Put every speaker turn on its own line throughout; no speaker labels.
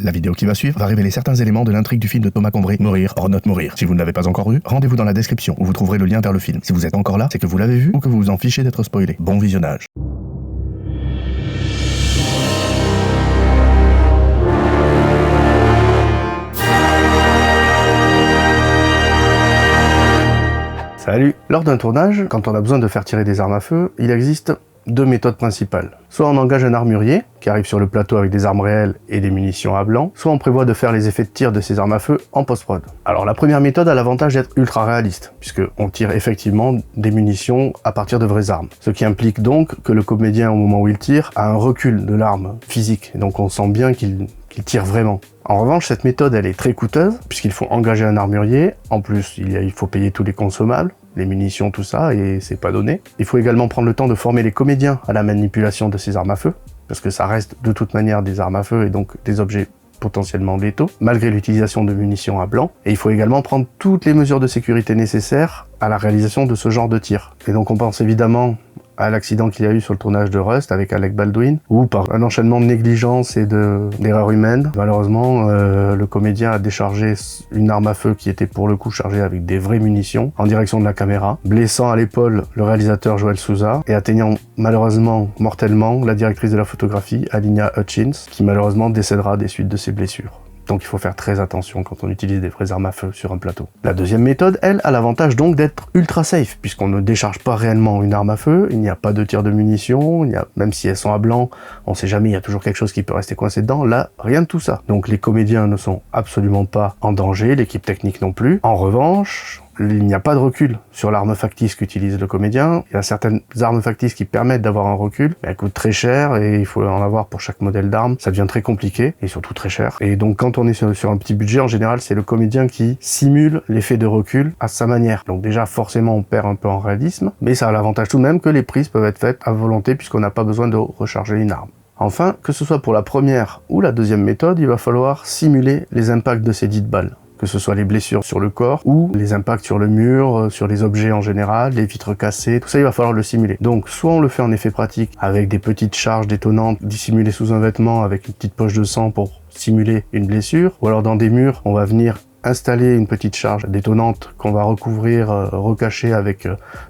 La vidéo qui va suivre va révéler certains éléments de l'intrigue du film de Thomas Combré, Mourir or not mourir. Si vous ne l'avez pas encore vu, rendez-vous dans la description où vous trouverez le lien vers le film. Si vous êtes encore là, c'est que vous l'avez vu ou que vous vous en fichez d'être spoilé. Bon visionnage.
Salut! Lors d'un tournage, quand on a besoin de faire tirer des armes à feu, il existe deux méthodes principales. Soit on engage un armurier, qui arrive sur le plateau avec des armes réelles et des munitions à blanc, soit on prévoit de faire les effets de tir de ces armes à feu en post-prod. Alors la première méthode a l'avantage d'être ultra réaliste, puisqu'on tire effectivement des munitions à partir de vraies armes. Ce qui implique donc que le comédien, au moment où il tire, a un recul de l'arme physique, et donc on sent bien qu'il tire vraiment. En revanche, cette méthode, elle est très coûteuse, puisqu'il faut engager un armurier, en plus il faut payer tous les consommables, les munitions, tout ça, et c'est pas donné. Il faut également prendre le temps de former les comédiens à la manipulation de ces armes à feu, parce que ça reste de toute manière des armes à feu et donc des objets potentiellement létaux, malgré l'utilisation de munitions à blanc. Et il faut également prendre toutes les mesures de sécurité nécessaires à la réalisation de ce genre de tir. Et donc on pense évidemment à l'accident qu'il y a eu sur le tournage de Rust avec Alec Baldwin, où par un enchaînement de négligence et d'erreurs humaines, malheureusement, le comédien a déchargé une arme à feu qui était pour le coup chargée avec des vraies munitions en direction de la caméra, blessant à l'épaule le réalisateur Joel Souza et atteignant malheureusement mortellement la directrice de la photographie, Alinia Hutchins, qui malheureusement décédera des suites de ses blessures. Donc il faut faire très attention quand on utilise des vraies armes à feu sur un plateau. La deuxième méthode, elle, a l'avantage donc d'être ultra safe, puisqu'on ne décharge pas réellement une arme à feu, il n'y a pas de tir de munitions, même si elles sont à blanc, on sait jamais, il y a toujours quelque chose qui peut rester coincé dedans, là, rien de tout ça. Donc les comédiens ne sont absolument pas en danger, l'équipe technique non plus. En revanche, il n'y a pas de recul sur l'arme factice qu'utilise le comédien. Il y a certaines armes factices qui permettent d'avoir un recul, mais elles coûtent très cher et il faut en avoir pour chaque modèle d'arme. Ça devient très compliqué et surtout très cher. Et donc quand on est sur un petit budget, en général, c'est le comédien qui simule l'effet de recul à sa manière. Donc déjà, forcément, on perd un peu en réalisme, mais ça a l'avantage tout de même que les prises peuvent être faites à volonté puisqu'on n'a pas besoin de recharger une arme. Enfin, que ce soit pour la première ou la deuxième méthode, il va falloir simuler les impacts de ces dites balles. Que ce soit les blessures sur le corps ou les impacts sur le mur, sur les objets en général, les vitres cassées, tout ça il va falloir le simuler. Donc soit on le fait en effet pratique avec des petites charges détonantes dissimulées sous un vêtement avec une petite poche de sang pour simuler une blessure, ou alors dans des murs on va venir installer une petite charge détonante qu'on va recouvrir, recacher avec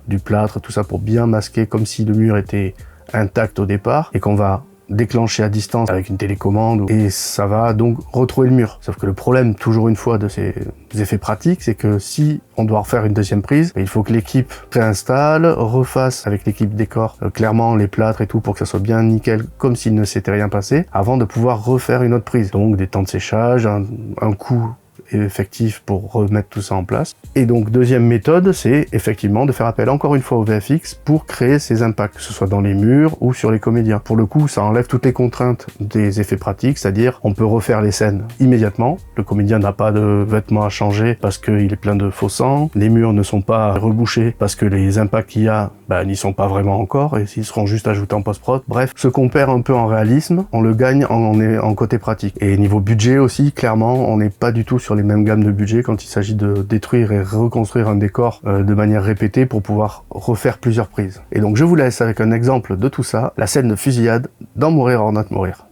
du plâtre, tout ça pour bien masquer comme si le mur était intact au départ et qu'on va déclencher à distance avec une télécommande et ça va donc retrouver le mur. Sauf que le problème, toujours une fois, de ces effets pratiques, c'est que si on doit refaire une deuxième prise, il faut que l'équipe réinstalle, refasse avec l'équipe décor clairement les plâtres et tout pour que ça soit bien nickel comme s'il ne s'était rien passé avant de pouvoir refaire une autre prise. Donc des temps de séchage, un coût effectif pour remettre tout ça en place. Et donc deuxième méthode, c'est effectivement de faire appel encore une fois au VFX pour créer ces impacts, que ce soit dans les murs ou sur les comédiens. Pour le coup, ça enlève toutes les contraintes des effets pratiques, c'est-à-dire on peut refaire les scènes immédiatement, le comédien n'a pas de vêtements à changer parce qu'il est plein de faux sang, les murs ne sont pas rebouchés parce que les impacts qu'il y a n'y sont pas vraiment encore et ils seront juste ajoutés en post-prod. Bref, ce qu'on perd un peu en réalisme, on le gagne en côté pratique. Et niveau budget aussi, clairement, on n'est pas du tout sur les mêmes gammes de budget quand il s'agit de détruire et reconstruire un décor de manière répétée pour pouvoir refaire plusieurs prises. Et donc je vous laisse avec un exemple de tout ça, la scène de fusillade dans Mourir or not mourir.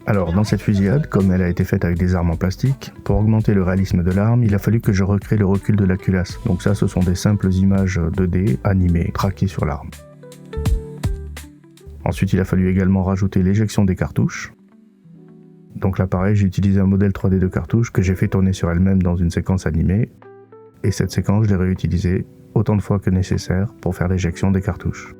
Alors, dans cette fusillade, comme elle a été faite avec des armes en plastique, pour augmenter le réalisme de l'arme, il a fallu que je recrée le recul de la culasse. Donc ça, ce sont des simples images 2D animées, traquées sur l'arme. Ensuite, il a fallu également rajouter l'éjection des cartouches. Donc là, pareil, j'ai utilisé un modèle 3D de cartouche que j'ai fait tourner sur elle-même dans une séquence animée. Et cette séquence, je l'ai réutilisée autant de fois que nécessaire pour faire l'éjection des cartouches.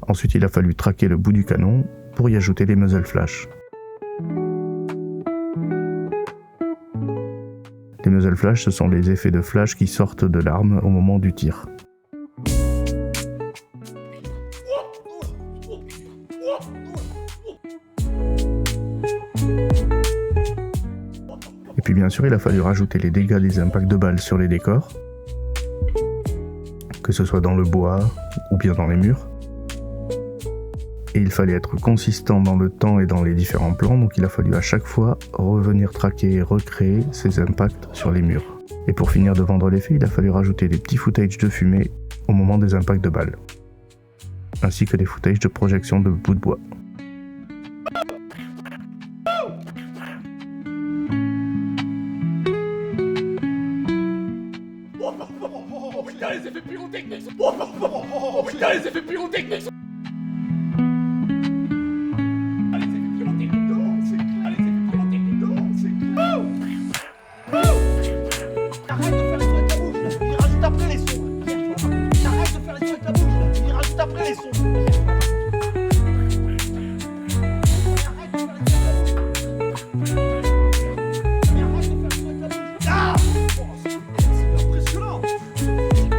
Ensuite, il a fallu traquer le bout du canon pour y ajouter les muzzle flash. Les muzzle flash, ce sont les effets de flash qui sortent de l'arme au moment du tir. Et puis bien sûr, il a fallu rajouter les dégâts des impacts de balles sur les décors. que ce soit dans le bois ou bien dans les murs. Et il fallait être consistant dans le temps et dans les différents plans, donc il a fallu à chaque fois revenir traquer et recréer ces impacts sur les murs. Et pour finir de vendre l'effet, il a fallu rajouter des petits footages de fumée au moment des impacts de balles, ainsi que des footages de projection de bouts de bois.
Oh putain, les effets pyrotechniques! Oh putain, les effets pyrotechniques!
Arrête de faire les sons avec ta bouche, là. Il rajoute après les sons. Arrête de faire les sons avec ta bouche, là. Il rajoute après les sons. Arrête de faire les sons avec ta bouche. Mais arrête de faire les sons avec ta bouche. Ah! Oh, c'est impressionnant.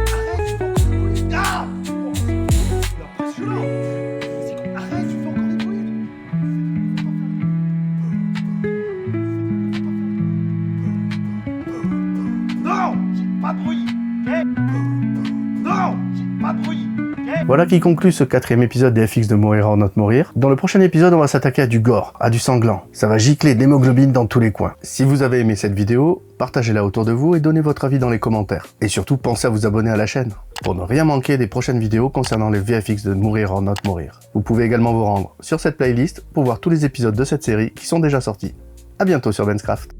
Arrête, tu fais encore des bruits. Ah! Oh, c'est impressionnant. Arrête, tu fais encore des bruits. Non, j'ai pas de bruit. Non, j'ai pas de bruit.
Voilà qui conclut ce 4e épisode des FX de Mourir or Not Mourir. Dans le prochain épisode, on va s'attaquer à du gore, à du sanglant. Ça va gicler de l'hémoglobine dans tous les coins. Si vous avez aimé cette vidéo, partagez-la autour de vous et donnez votre avis dans les commentaires. Et surtout, pensez à vous abonner à la chaîne pour ne rien manquer des prochaines vidéos concernant les VFX de Mourir or Not Mourir. Vous pouvez également vous rendre sur cette playlist pour voir tous les épisodes de cette série qui sont déjà sortis. À bientôt sur Benscraft.